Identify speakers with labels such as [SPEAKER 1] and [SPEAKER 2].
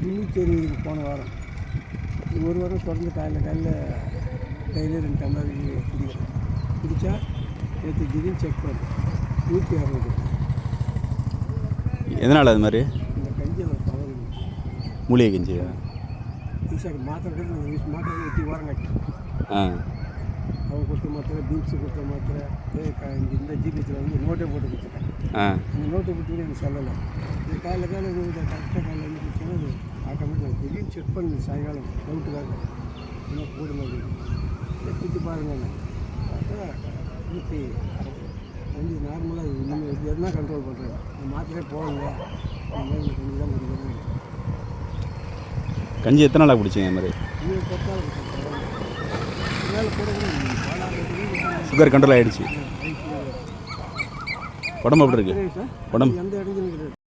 [SPEAKER 1] இன்னிச்சேரி போன வாரம் ஒரு வாரம் தொடர்ந்து காலையில் டெய்லி 2 டம்ளர் குடிக்கிறேன். குடித்தா நேற்று திடீர்னு செக் பண்ணேன் 160.
[SPEAKER 2] எதனால் அது மாதிரி?
[SPEAKER 1] இந்த கஞ்சியில் பவர்
[SPEAKER 2] மூலிகை கஞ்சியா?
[SPEAKER 1] ஈஸியாக மாத்திரை மாத்திரை ஊற்றி வாரம் கட்டேன். அவங்க கொடுத்த மாத்திரை, பீம்ஸு கொடுத்த மாத்திரை, இந்த ஜிபிஎஸ்சில் வந்து நோட்டை போட்டு கொடுத்துட்டேன். அந்த நோட்டை போட்டு எனக்கு சொல்லலை. இந்த காலையில் கரெக்டாக காலையில் வந்து கொடுத்தோன்னா அது ஆட்டோமேட்டிக் திடீர்னு செக் பண்ணி சாயங்காலம் டவுட்டுக்காக என்ன போடுங்க அப்படின்னு குத்தி பாருங்க. பார்த்தா 160 வந்து நார்மலாக இன்னும் எப்படி எதுனா கண்ட்ரோல் பண்ணுறேன். இந்த மாத்திரையே போகல, இந்த மாதிரி கஞ்சி தான் குடிக்கிறேன்.
[SPEAKER 2] கஞ்சி எத்தனை நாளாக குடிச்சிங்க? அது மாதிரி
[SPEAKER 1] இது பொறுத்தாலும் மேலே கூட
[SPEAKER 2] சுகர் கண்ட்ரோல் ஆகிடுச்சு. உடம்பு எப்படி இருக்குது?
[SPEAKER 1] சார்
[SPEAKER 2] உடம்பு
[SPEAKER 1] எந்த இடங்களும் கிடையாது.